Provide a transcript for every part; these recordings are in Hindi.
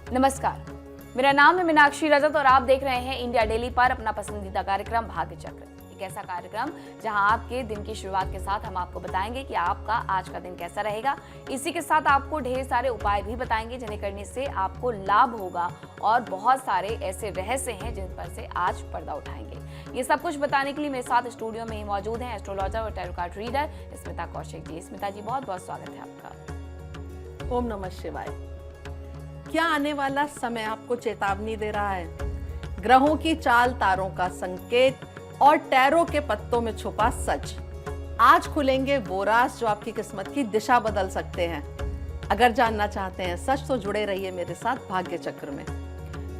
नमस्कार, मेरा नाम है मीनाक्षी रजत और आप देख रहे हैं इंडिया डेली पर अपना पसंदीदा कार्यक्रम भाग्य चक्र। एक ऐसा कार्यक्रम जहां आपके दिन की शुरुआत के साथ हम आपको बताएंगे कि आपका आज का दिन कैसा रहेगा। इसी के साथ आपको ढेर सारे उपाय भी बताएंगे जिन्हें करने से आपको लाभ होगा और बहुत सारे ऐसे रहस्य हैं जिन पर से आज पर्दा उठाएंगे। ये सब कुछ बताने के लिए मेरे साथ स्टूडियो में ही मौजूद हैं एस्ट्रोलॉजर और tarot card reader Smita Kaushik ji. Smita ji, बहुत बहुत स्वागत है आपका। ओम नमः शिवाय। क्या आने वाला समय आपको चेतावनी दे रहा है? ग्रहों की चाल, तारों का संकेत और टैरो के पत्तों में छुपा सच। आज खुलेंगे वो राज जो आपकी किस्मत की दिशा बदल सकते हैं। अगर जानना चाहते हैं सच तो जुड़े रहिए मेरे साथ भाग्य चक्र में।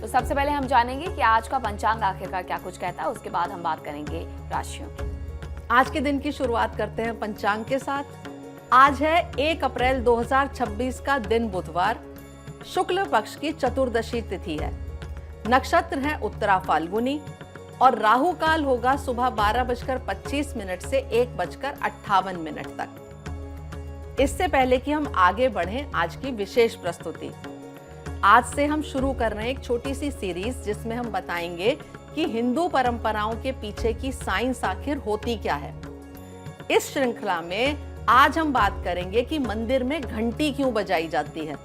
तो सबसे पहले हम जानेंगे कि आज का पंचांग आखिरकार क्या कुछ कहता है, उसके बाद हम बात करेंगे राशियों की। आज के दिन की शुरुआत करते हैं पंचांग के साथ। आज है 1 अप्रैल 2026 का दिन बुधवार। शुक्ल पक्ष की चतुर्दशी तिथि है। नक्षत्र है उत्तरा फाल्गुनी और राहु काल होगा सुबह 12:25 से 1:58 तक। इससे पहले कि हम आगे बढ़ें, आज की विशेष प्रस्तुति। आज से हम शुरू कर रहे हैं एक छोटी सी सीरीज जिसमें हम बताएंगे कि हिंदू परंपराओं के पीछे की साइंस आखिर होती क्या है। इस श्रृंखला में आज हम बात करेंगे कि मंदिर में घंटी क्यों बजाई जाती है,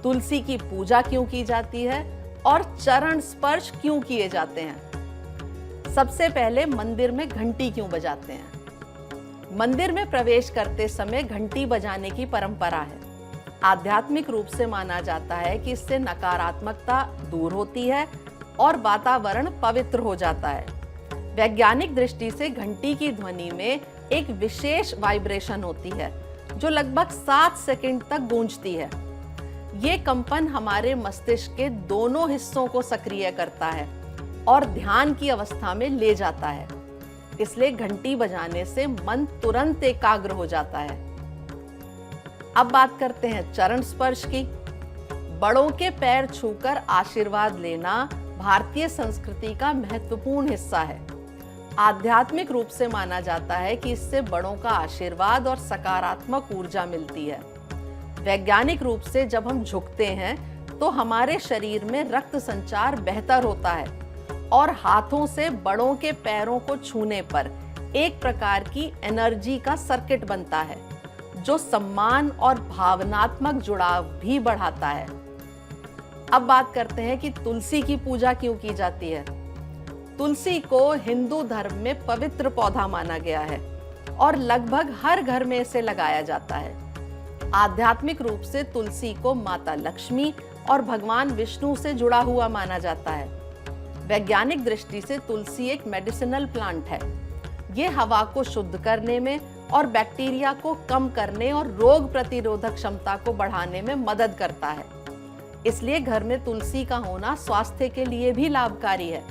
तुलसी की पूजा क्यों की जाती है और चरण स्पर्श क्यों किए जाते हैं। सबसे पहले मंदिर में घंटी क्यों बजाते हैं? मंदिर में प्रवेश करते समय घंटी बजाने की परंपरा है। आध्यात्मिक रूप से माना जाता है कि इससे नकारात्मकता दूर होती है और वातावरण पवित्र हो जाता है। वैज्ञानिक दृष्टि से घंटी की ध्वनि में एक विशेष वाइब्रेशन होती है जो लगभग 7 सेकंड तक गूंजती है। ये कंपन हमारे मस्तिष्क के दोनों हिस्सों को सक्रिय करता है और ध्यान की अवस्था में ले जाता है। इसलिए घंटी बजाने से मन तुरंत एकाग्र हो जाता है। अब बात करते हैं चरण स्पर्श की। बड़ों के पैर छूकर आशीर्वाद लेना भारतीय संस्कृति का महत्वपूर्ण हिस्सा है। आध्यात्मिक रूप से माना जाता है कि इससे बड़ों का आशीर्वाद और सकारात्मक ऊर्जा मिलती है। वैज्ञानिक रूप से जब हम झुकते हैं तो हमारे शरीर में रक्त संचार बेहतर होता है और हाथों से बड़ों के पैरों को छूने पर एक प्रकार की एनर्जी का सर्किट बनता है जो सम्मान और भावनात्मक जुड़ाव भी बढ़ाता है। अब बात करते हैं कि तुलसी की पूजा क्यों की जाती है। तुलसी को हिंदू धर्म में पवित्र पौधा माना गया है और लगभग हर घर में इसे लगाया जाता है। आध्यात्मिक रूप से तुलसी को माता लक्ष्मी और भगवान विष्णु से जुड़ा हुआ माना जाता है। वैज्ञानिक दृष्टि से तुलसी एक मेडिसिनल प्लांट है। ये हवा को शुद्ध करने में और बैक्टीरिया को कम करने और रोग प्रतिरोधक क्षमता को बढ़ाने में मदद करता है। इसलिए घर में तुलसी का होना स्वास्थ्य के लिए भी लाभकारी है।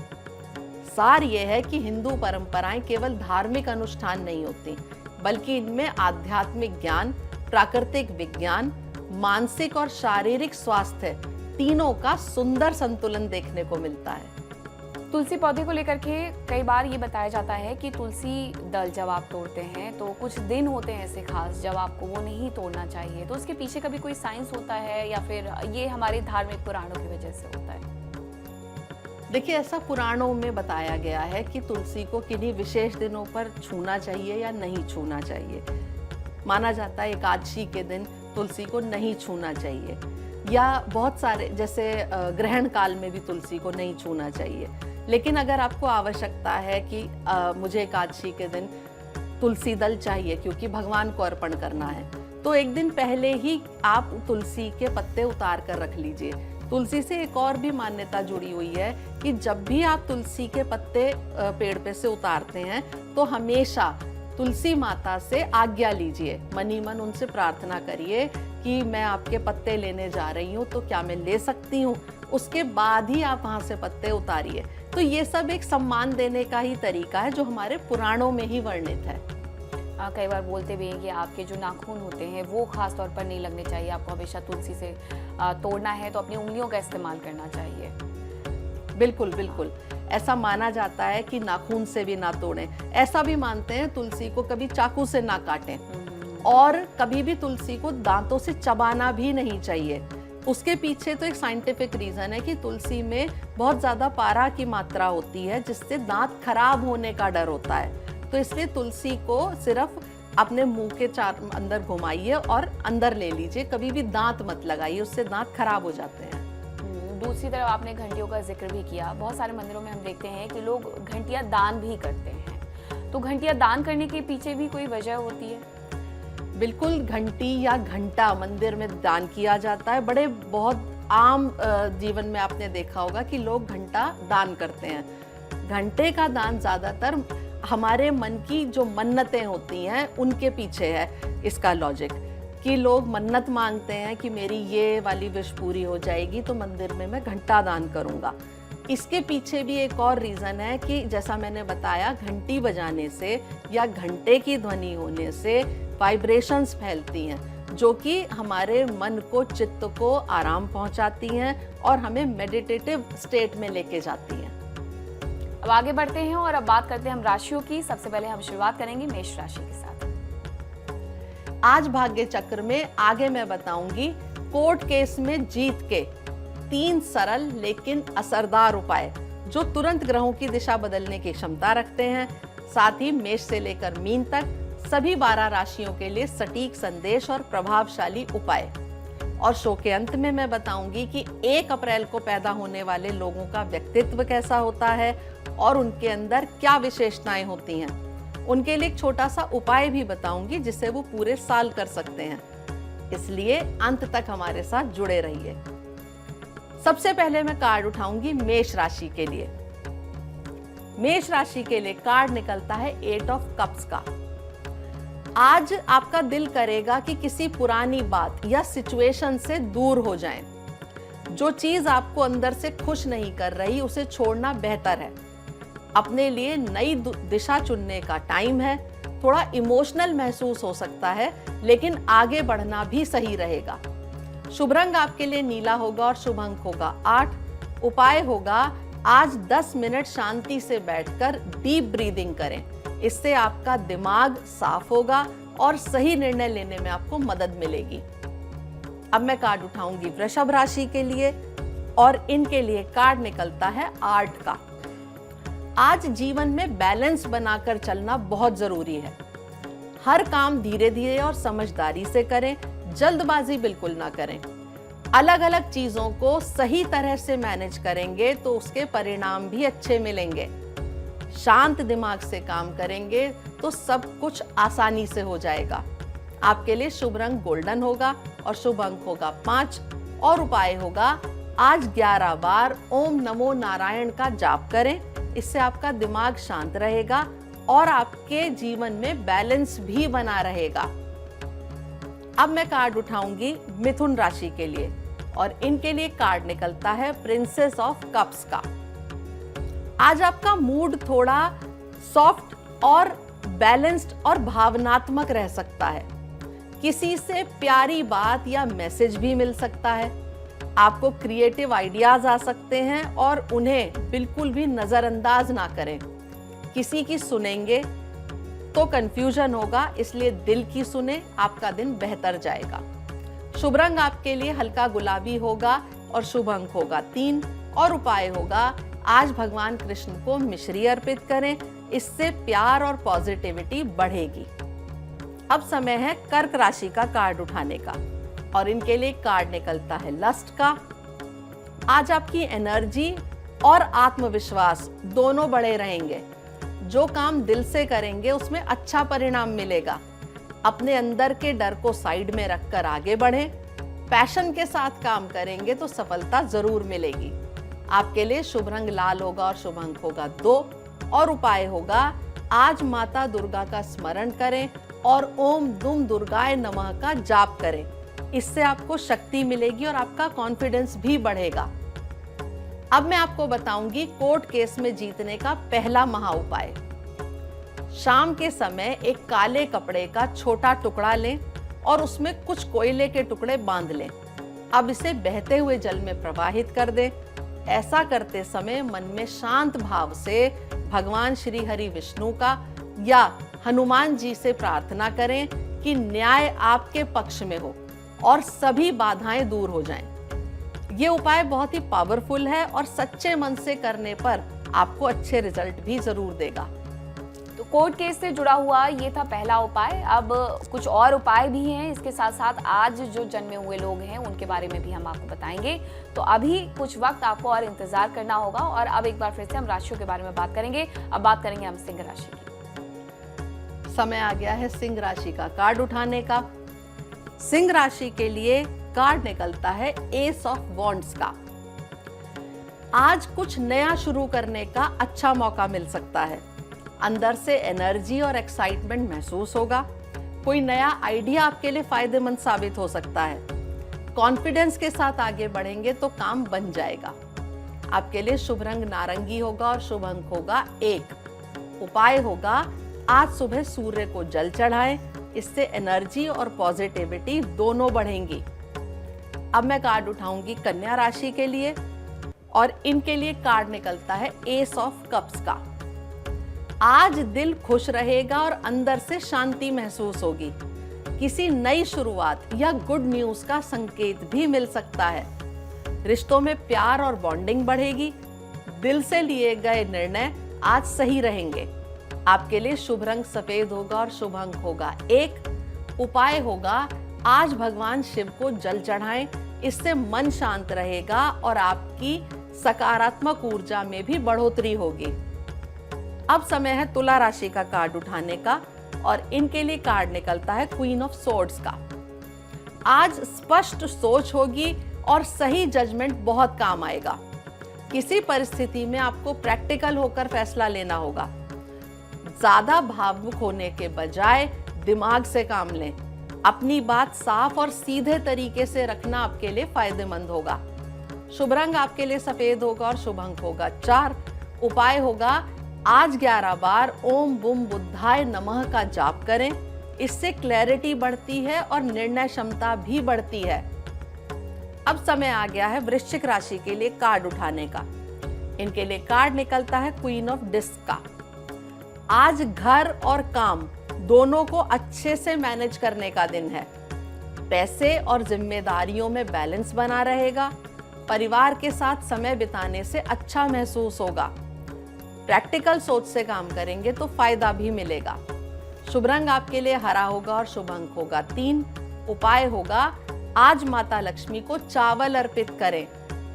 सार यह है कि हिंदू परंपराएं केवल धार्मिक अनुष्ठान नहीं होती, बल्कि इनमें आध्यात्मिक ज्ञान, प्राकृतिक विज्ञान, मानसिक और शारीरिक स्वास्थ्य तीनों का सुंदर संतुलन देखने को मिलता है। तुलसी पौधे को लेकर के कई बार ये बताया जाता है कि तुलसी दल जब आप तोड़ते हैं तो कुछ दिन होते हैं ऐसे खास जब आपको वो नहीं तोड़ना चाहिए। तो उसके पीछे कभी कोई साइंस होता है या फिर ये हमारे धार्मिक पुराणों की वजह से होता है? देखिए, ऐसा पुराणों में बताया गया है कि तुलसी को किन्हीं विशेष दिनों पर छूना चाहिए या नहीं छूना चाहिए। माना जाता है एकादशी के दिन तुलसी को नहीं छूना चाहिए, या बहुत सारे जैसे ग्रहण काल में भी तुलसी को नहीं छूना चाहिए। लेकिन अगर आपको आवश्यकता है कि मुझे एकादशी के दिन तुलसी दल चाहिए क्योंकि भगवान को अर्पण करना है, तो एक दिन पहले ही आप तुलसी के पत्ते उतार कर रख लीजिए। तुलसी से एक और भी मान्यता जुड़ी हुई है कि जब भी आप तुलसी के पत्ते पेड़ पे से उतारते हैं तो हमेशा तुलसी माता से आज्ञा लीजिए, मनी मन उनसे प्रार्थना करिए कि मैं आपके पत्ते लेने जा रही हूँ, तो क्या मैं ले सकती हूँ। उसके बाद ही आप वहाँ से पत्ते उतारिए। तो ये सब एक सम्मान देने का ही तरीका है जो हमारे पुराणों में ही वर्णित है। कई बार बोलते भी हैं कि आपके जो नाखून होते हैं वो खास तौर पर नहीं लगने चाहिए, आपको हमेशा तुलसी से तोड़ना है तो अपनी उंगलियों का इस्तेमाल करना चाहिए। बिल्कुल बिल्कुल, ऐसा माना जाता है कि नाखून से भी ना तोड़ें। ऐसा भी मानते हैं तुलसी को कभी चाकू से ना काटें और कभी भी तुलसी को दांतों से चबाना भी नहीं चाहिए। उसके पीछे तो एक साइंटिफिक रीजन है कि तुलसी में बहुत ज्यादा पारा की मात्रा होती है, जिससे दांत खराब होने का डर होता है। तो इसलिए तुलसी को सिर्फ अपने मुंह के अंदर घुमाइए और अंदर ले लीजिए, कभी भी दांत मत लगाइए, उससे दांत खराब हो जाते हैं। दूसरी तरफ आपने घंटियों का जिक्र भी किया। बहुत सारे मंदिरों में हम देखते हैं कि लोग घंटियां दान भी करते हैं, तो घंटियां दान करने के पीछे भी कोई वजह होती है? बिल्कुल, घंटी या घंटा मंदिर में दान किया जाता है। बड़े बहुत आम जीवन में आपने देखा होगा कि लोग घंटा दान करते हैं। घंटे का दान ज़्यादातर हमारे मन की जो मन्नतें होती हैं उनके पीछे है इसका लॉजिक, कि लोग मन्नत मांगते हैं कि मेरी ये वाली विश पूरी हो जाएगी तो मंदिर में मैं घंटा दान करूंगा। इसके पीछे भी एक और रीज़न है कि जैसा मैंने बताया, घंटी बजाने से या घंटे की ध्वनि होने से वाइब्रेशंस फैलती हैं जो कि हमारे मन को, चित्त को आराम पहुंचाती हैं और हमें मेडिटेटिव स्टेट में लेके जाती हैं। अब आगे बढ़ते हैं और अब बात करते हैं हम राशियों की। सबसे पहले हम शुरुआत करेंगे मेष राशि के साथ। आज भाग्य चक्र में आगे मैं बताऊंगी कोर्ट केस में जीत के 3 सरल लेकिन असरदार उपाय जो तुरंत ग्रहों की दिशा बदलने की क्षमता रखते हैं। साथ ही मेष से लेकर मीन तक सभी 12 राशियों के लिए सटीक संदेश और प्रभावशाली उपाय। और शो के अंत में मैं बताऊंगी कि 1 अप्रैल को पैदा होने वाले लोगों का व्यक्तित्व कैसा होता है और उनके अंदर क्या विशेषताएं होती हैं। उनके लिए एक छोटा सा उपाय भी बताऊंगी जिसे वो पूरे साल कर सकते हैं, इसलिए अंत तक हमारे साथ जुड़े रहिए। सबसे पहले मैं कार्ड उठाऊंगी मेष राशि के लिए। मेष राशि के लिए कार्ड निकलता है 8 ऑफ कप्स का। आज आपका दिल करेगा कि किसी पुरानी बात या सिचुएशन से दूर हो जाएं। जो चीज आपको अंदर से खुश नहीं कर रही उसे छोड़ना बेहतर है। अपने लिए नई दिशा चुनने का टाइम है। थोड़ा इमोशनल महसूस हो सकता है, लेकिन आगे बढ़ना भी सही रहेगा। शुभ रंग आपके लिए नीला होगा और शुभ अंक होगा 8। उपाय होगा आज 10 मिनट शांति से बैठकर डीप ब्रीदिंग करें। इससे आपका दिमाग साफ होगा और सही निर्णय लेने में आपको मदद मिलेगी। अब मैं कार्ड उठाऊंगी वृषभ राशि के लिए और इनके लिए कार्ड निकलता है 8 का। आज जीवन में बैलेंस बनाकर चलना बहुत जरूरी है। हर काम धीरे धीरे और समझदारी से करें, जल्दबाजी बिल्कुल ना करें। अलग अलग चीजों को सही तरह से मैनेज करेंगे तो उसके परिणाम भी अच्छे मिलेंगे। शांत दिमाग से काम करेंगे तो सब कुछ आसानी से हो जाएगा। आपके लिए शुभ रंग गोल्डन होगा और शुभ अंक होगा 5 और उपाय होगा आज 11 बार ओम नमो नारायण का जाप करें। इससे आपका दिमाग शांत रहेगा और आपके जीवन में बैलेंस भी बना रहेगा। अब मैं कार्ड उठाऊंगी मिथुन राशि के लिए और इनके लिए कार्ड निकलता है प्रिंसेस ऑफ कप्स का। आज आपका मूड थोड़ा सॉफ्ट और बैलेंस्ड और भावनात्मक रह सकता है। किसी से प्यारी बात या मैसेज भी मिल सकता है। आपको क्रिएटिव आइडियाज आ सकते हैं और उन्हें बिल्कुल भी नजरअंदाज ना करें। किसी की सुनेंगे तो कंफ्यूजन होगा, इसलिए दिल की सुने, आपका दिन बेहतर जाएगा। शुभ रंग आपके लिए हल्का गुलाबी होगा और शुभ अंक होगा 3 और उपाय होगा आज भगवान कृष्ण को मिश्री अर्पित करें। इससे प्यार और पॉजिटिविटी बढ़ेगी। अब समय है कर्क राशि का कार्ड उठाने का और इनके लिए कार्ड निकलता है लस्ट का। आज आपकी एनर्जी और आत्मविश्वास दोनों बढ़े रहेंगे। जो काम दिल से करेंगे उसमें अच्छा परिणाम मिलेगा। अपने अंदर के डर को साइड में रखकर आगे बढ़ें। पैशन के साथ काम करेंगे तो सफलता जरूर मिलेगी। आपके लिए शुभ रंग लाल होगा और शुभ अंक होगा 2 और उपाय होगा आज माता दुर्गा का स्मरण करें और ओम दुम दुर्गाय नमः का जाप करें। इससे आपको शक्ति मिलेगी और आपका कॉन्फिडेंस भी बढ़ेगा। अब मैं आपको बताऊंगी कोर्ट केस में जीतने का पहला महा उपाय। शाम के समय एक काले कपड़े का छोटा टुकड़ा लें और उसमें कुछ कोयले के टुकड़े बांध लें। अब इसे बहते हुए जल में प्रवाहित कर दें। ऐसा करते समय मन में शांत भाव से भगवान श्री हरि विष्णु का या हनुमान जी से प्रार्थना करें कि न्याय आपके पक्ष में हो और सभी बाधाएं दूर हो जाएं। ये उपाय बहुत ही पावरफुल है और सच्चे मन से करने पर आपको अच्छे रिजल्ट भी जरूर देगा। तो कोर्ट केस से जुड़ा हुआ ये था पहला उपाय। अब कुछ और उपाय भी हैं, इसके साथ साथ आज जो जन्मे हुए लोग हैं उनके बारे में भी हम आपको बताएंगे। तो अभी कुछ वक्त आपको और इंतजार करना होगा और अब एक बार फिर से हम राशियों के बारे में बात करेंगे। अब बात करेंगे हम सिंह राशि की। समय आ गया है सिंह राशि का कार्ड उठाने का। सिंह राशि के लिए कार्ड निकलता है एस ऑफ वॉन्ड्स का। आज कुछ नया शुरू करने का अच्छा मौका मिल सकता है। अंदर से एनर्जी और एक्साइटमेंट महसूस होगा। कोई नया आइडिया आपके लिए फायदेमंद साबित हो सकता है। कॉन्फिडेंस के साथ आगे बढ़ेंगे तो काम बन जाएगा। आपके लिए शुभ रंग नारंगी होगा और शुभ अंक होगा 1। उपाय होगा आज सुबह सूर्य को जल चढ़ाएं, इससे एनर्जी और पॉजिटिविटी दोनों बढ़ेंगी। अब मैं कार्ड उठाऊंगी कन्या राशि के लिए और इनके लिए कार्ड निकलता है एस ऑफ कप्स का। आज दिल खुश रहेगा और अंदर से शांति महसूस होगी। किसी नई शुरुआत या गुड न्यूज का संकेत भी मिल सकता है। रिश्तों में प्यार और बॉन्डिंग बढ़ेगी। दिल से लिए गए निर्णय आज सही रहेंगे। आपके लिए शुभ रंग सफेद होगा और शुभ अंक होगा 1। उपाय होगा आज भगवान शिव को जल चढ़ाएं, इससे मन शांत रहेगा और आपकी सकारात्मक ऊर्जा में भी बढ़ोतरी होगी। अब समय है तुला राशि का कार्ड उठाने का और इनके लिए कार्ड निकलता है क्वीन ऑफ सोर्ड्स का। आज स्पष्ट सोच होगी और सही जजमेंट बहुत काम आएगा। किसी परिस्थिति में आपको प्रैक्टिकल होकर फैसला लेना होगा। ज्यादा भावुक होने के बजाय दिमाग से काम लें। अपनी बात साफ और सीधे तरीके से रखना आपके लिए फायदेमंद होगा। शुभ रंग आपके लिए सफेद होगा और शुभ अंक होगा 4। उपाय होगा आज 11 बार ओम बुम बुद्धाय नमः का जाप करें, इससे क्लैरिटी बढ़ती है और निर्णय क्षमता भी बढ़ती है। अब समय आ गया है वृश्चिक राशि के लिए कार्ड उठाने का। इनके लिए कार्ड निकलता है क्वीन ऑफ डिस्क का। आज घर और काम दोनों को अच्छे से मैनेज करने का दिन है। पैसे और जिम्मेदारियों में बैलेंस बना रहेगा। परिवार के साथ समय बिताने से अच्छा महसूस होगा। प्रैक्टिकल सोच से काम करेंगे तो फायदा भी मिलेगा। शुभ रंग आपके लिए हरा होगा और शुभ अंक होगा 3। उपाय होगा आज माता लक्ष्मी को चावल अर्पित करें,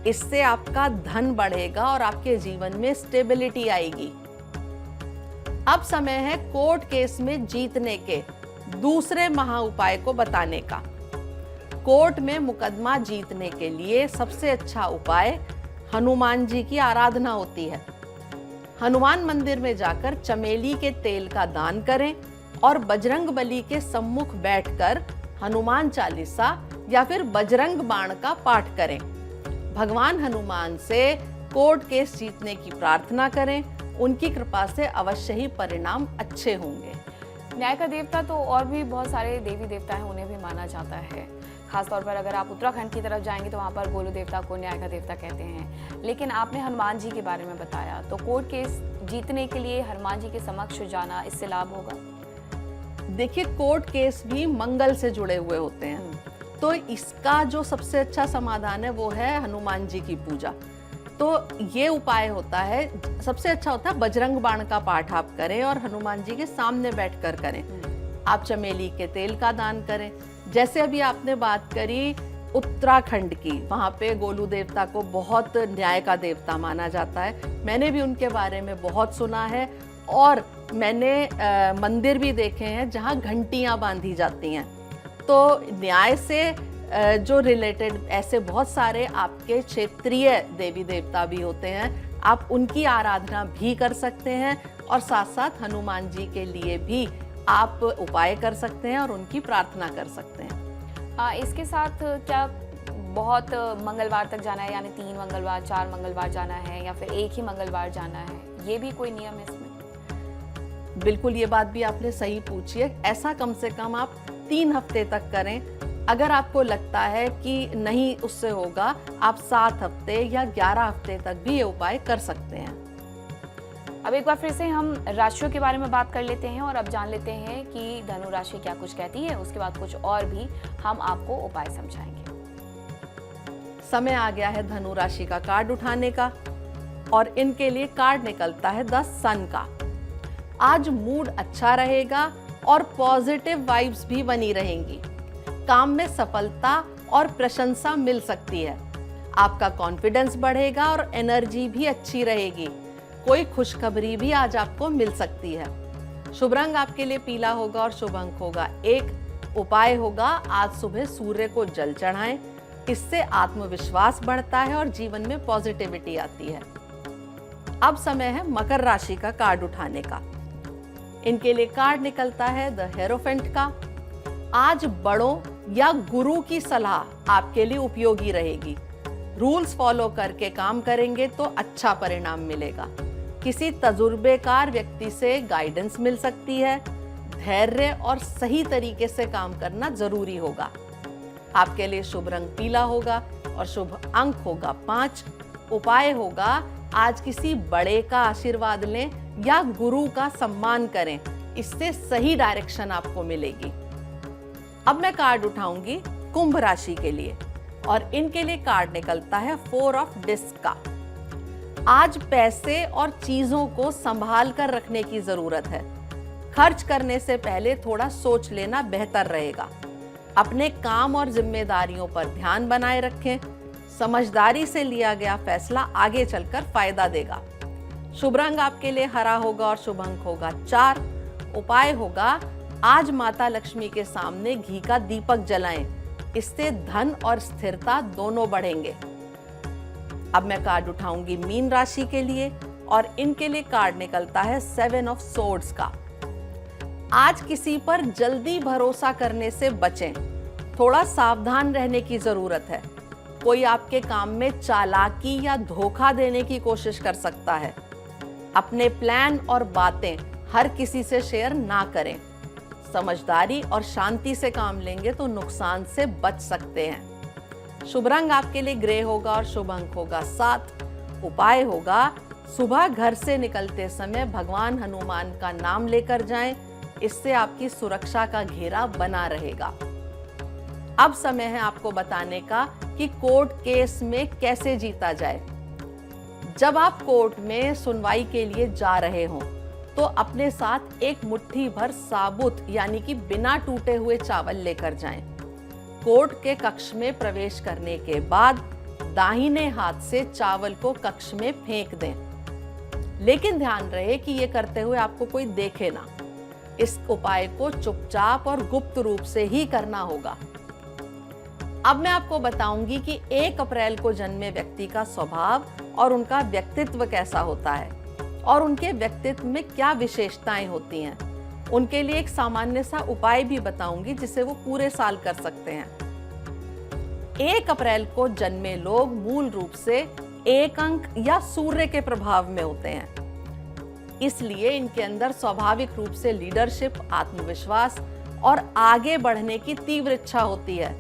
इससे आपका धन बढ़ेगा और आपके जीवन में स्टेबिलिटी आएगी। अब समय है कोर्ट केस में जीतने के दूसरे महा उपाय को बताने का। कोर्ट में मुकदमा जीतने के लिए सबसे अच्छा उपाय हनुमान जी की आराधना होती है। हनुमान मंदिर में जाकर चमेली के तेल का दान करें और बजरंग बली के सम्मुख बैठकर हनुमान चालीसा या फिर बजरंग बाण का पाठ करें। भगवान हनुमान से कोर्ट केस जीतने की प्रार्थना करें। उनकी कृपा से अवश्य ही परिणाम अच्छे होंगे। न्याय का देवता तो और भी बहुत सारे देवी देवता हैं, उन्हें भी माना जाता है। खासतौर पर अगर आप उत्तराखंड की तरफ जाएंगे तो वहाँ पर गोलू देवता को न्याय का देवता कहते हैं। लेकिन आपने हनुमान जी के बारे में बताया, तो कोर्ट केस जीतने के लिए हनुमान जी के समक्ष जाना, इससे लाभ होगा? देखिए, कोर्ट केस भी मंगल से जुड़े हुए होते हैं, तो इसका जो सबसे अच्छा समाधान है वो है हनुमान जी की पूजा। तो ये उपाय होता है, सबसे अच्छा होता है बजरंग बाण का पाठ आप करें और हनुमान जी के सामने बैठकर करें। आप चमेली के तेल का दान करें। जैसे अभी आपने बात करी उत्तराखंड की, वहाँ पे गोलू देवता को बहुत न्याय का देवता माना जाता है। मैंने भी उनके बारे में बहुत सुना है और मैंने मंदिर भी देखे हैं जहाँ घंटियाँ बांधी जाती हैं। तो न्याय से जो रिलेटेड ऐसे बहुत सारे आपके क्षेत्रीय देवी देवता भी होते हैं, आप उनकी आराधना भी कर सकते हैं और साथ साथ हनुमान जी के लिए भी आप उपाय कर सकते हैं और उनकी प्रार्थना कर सकते हैं। इसके साथ क्या बहुत मंगलवार तक जाना है, यानी 3 मंगलवार 4 मंगलवार जाना है या फिर एक ही मंगलवार जाना है, ये भी कोई नियम है इसमें? बिल्कुल, ये बात भी आपने सही पूछी है। ऐसा कम से कम आप 3 हफ्ते तक करें। अगर आपको लगता है कि नहीं उससे होगा, आप 7 हफ्ते या 11 हफ्ते तक भी ये उपाय कर सकते हैं। अब एक बार फिर से हम राशियों के बारे में बात कर लेते हैं और अब जान लेते हैं कि धनु राशि क्या कुछ कहती है। उसके बाद कुछ और भी हम आपको उपाय समझाएंगे। समय आ गया है धनु राशि का कार्ड उठाने का और इनके लिए कार्ड निकलता है द सन का। आज मूड अच्छा रहेगा और पॉजिटिव वाइब्स भी बनी रहेंगी। काम में सफलता और प्रशंसा मिल सकती है। आपका कॉन्फिडेंस बढ़ेगा और एनर्जी भी अच्छी रहेगी। कोई खुशखबरी भी आज आपको मिल सकती है। शुभ रंग आपके लिए पीला होगा और शुभ अंक होगा 1। उपाय होगा आज सुबह सूर्य को जल चढ़ाएं। इससे आत्मविश्वास बढ़ता है और जीवन में पॉजिटिविटी आती है। अब समय है मकर राशि का कार्ड उठाने का। इनके लिए कार्ड निकलता है द हेरोफेंट का। आज बड़ों या गुरु की सलाह आपके लिए उपयोगी रहेगी। रूल्स फॉलो करके काम करेंगे तो अच्छा परिणाम मिलेगा। किसी तजुर्बेकार व्यक्ति से गाइडेंस मिल सकती है। धैर्य और सही तरीके से काम करना जरूरी होगा। आपके लिए शुभ रंग पीला होगा और शुभ अंक होगा 5। उपाय होगा आज किसी बड़े का आशीर्वाद लें या गुरु का सम्मान करें। इससे सही डायरेक्शन आपको मिलेगी। अब मैं कार्ड उठाऊंगी कुंभ राशि के लिए और इनके लिए कार्ड निकलता है 4 ऑफ डिस्क का। आज पैसे और चीजों को संभाल कर रखने की जरूरत है। खर्च करने से पहले थोड़ा सोच लेना बेहतर रहेगा। अपने काम और जिम्मेदारियों पर ध्यान बनाए रखें। समझदारी से लिया गया फैसला आगे चलकर फायदा देगा। शुभ रंग आपके लिए हरा होगा और शुभ अंक होगा 4। उपाय होगा आज माता लक्ष्मी के सामने घी का दीपक जलाएं। इससे धन और स्थिरता दोनों बढ़ेंगे। अब मैं कार्ड उठाऊंगी मीन राशि के लिए और इनके लिए कार्ड निकलता है 7 ऑफ सोर्ड्स का। आज किसी पर जल्दी भरोसा करने से बचें। थोड़ा सावधान रहने की जरूरत है। कोई आपके काम में चालाकी या धोखा देने की कोशिश कर सकता है। अपने प्लान और बातें हर किसी से शेयर ना करें। समझदारी और शांति से काम लेंगे तो नुकसान से बच सकते हैं। शुभ रंग आपके लिए ग्रे होगा और शुभ अंक होगा 7। उपाय होगा सुबह घर से निकलते समय भगवान हनुमान का नाम लेकर जाएं। इससे आपकी सुरक्षा का घेरा बना रहेगा। अब समय है आपको बताने का कि कोर्ट केस में कैसे जीता जाए। जब आप कोर्ट में सुनवाई के लिए जा रहे हो तो अपने साथ एक मुट्ठी भर साबुत यानी कि बिना टूटे हुए चावल लेकर जाएं। कोर्ट के कक्ष में प्रवेश करने के बाद दाहिने हाथ से चावल को कक्ष में फेंक दें। लेकिन ध्यान रहे कि ये करते हुए आपको कोई देखे ना। इस उपाय को चुपचाप और गुप्त रूप से ही करना होगा। अब मैं आपको बताऊंगी कि 1 अप्रैल को जन्मे व्यक्ति का स्वभाव और उनका व्यक्तित्व कैसा होता है और उनके व्यक्तित्व में क्या विशेषताएं होती हैं। उनके लिए एक सामान्य सा उपाय भी बताऊंगी जिसे वो पूरे साल कर सकते हैं। 1 अप्रैल को जन्मे लोग मूल रूप से 1 अंक या सूर्य के प्रभाव में होते हैं। इसलिए इनके अंदर स्वाभाविक रूप से लीडरशिप, आत्मविश्वास और आगे बढ़ने की तीव्र इच्छा होती है।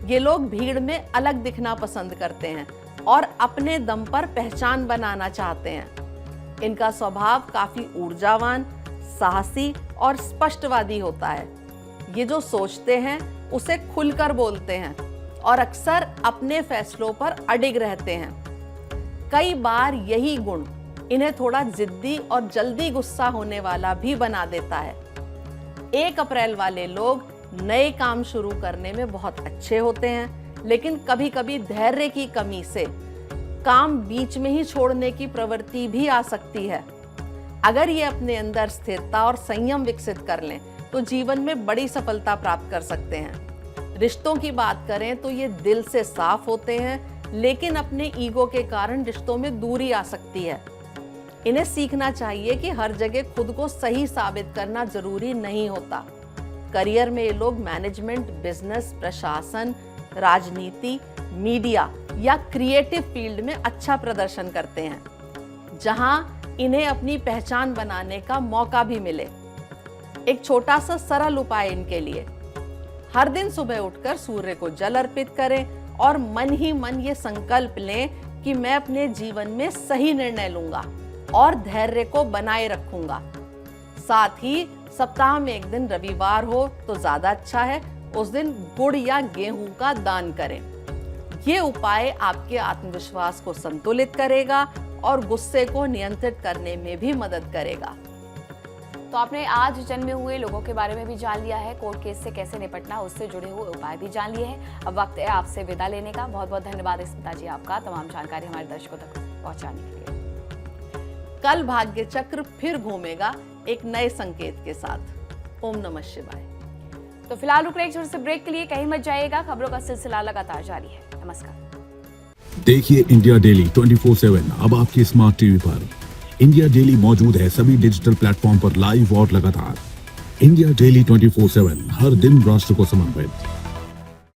ये लोग भीड़ में अलग दिखना पसंद करते हैं और अपने दम पर पहचान बनाना चाहते हैं। इनका स्वभाव काफी ऊर्जावान, साहसी और स्पष्टवादी होता है। ये जो सोचते हैं उसे खुलकर बोलते हैं और अक्सर अपने फैसलों पर अडिग रहते हैं। कई बार यही गुण इन्हें थोड़ा जिद्दी और जल्दी गुस्सा होने वाला भी बना देता है। 1 अप्रैल वाले लोग नए काम शुरू करने में बहुत अच्छे होते हैं, लेकिन कभी-कभी धैर्य की कमी से काम बीच में ही छोड़ने की प्रवृत्ति भी आ सकती है। अगर ये अपने अंदर स्थिरता और संयम विकसित कर लें तो जीवन में बड़ी सफलता प्राप्त कर सकते हैं। रिश्तों की बात करें तो ये दिल से साफ होते हैं, लेकिन अपने ईगो के कारण रिश्तों में दूरी आ सकती है। इन्हें सीखना चाहिए कि हर जगह खुद को सही साबित करना जरूरी नहीं होता। करियर में ये लोग मैनेजमेंट, बिजनेस, प्रशासन, राजनीति, मीडिया या क्रिएटिव फील्ड में अच्छा प्रदर्शन करते हैं, जहां इन्हें अपनी पहचान बनाने का मौका भी मिले। एक छोटा सा सरल उपाय इनके लिए, हर दिन सुबह उठकर सूर्य को जल अर्पित करें और मन ही मन ये संकल्प लें कि मैं अपने जीवन में सही निर्णय लूंगा और धैर्य को बनाए रखूंगा। साथ ही सप्ताह में एक दिन रविवार हो तो ज्यादा अच्छा है, उस दिन गुड़ या गेहूं का दान करें। ये उपाय आपके आत्मविश्वास को संतुलित करेगा और गुस्से को नियंत्रित करने में भी मदद करेगा। तो आपने आज जन्मे हुए लोगों के बारे में भी जान लिया है, कोर्ट केस से कैसे निपटना, उससे जुड़े हुए उपाय भी जान लिए हैं। अब वक्त है आपसे विदा लेने का। बहुत बहुत धन्यवाद स्मिता जी आपका तमाम जानकारी हमारे दर्शकों तक पहुंचाने के लिए। कल भाग्य चक्र फिर घूमेगा एक नए संकेत के साथ। ओम नमः शिवाय। तो फिलहाल रुक रहे एक छोटे से ब्रेक के लिए, कहीं मत जाइएगा, खबरों का सिलसिला लगातार जारी है। नमस्कार। देखिए इंडिया डेली 24/7 अब आपके स्मार्ट टीवी पर। इंडिया डेली मौजूद है सभी डिजिटल प्लेटफॉर्म पर लाइव और लगातार। इंडिया डेली 24/7 हर दिन राष्ट्र को समर्पित।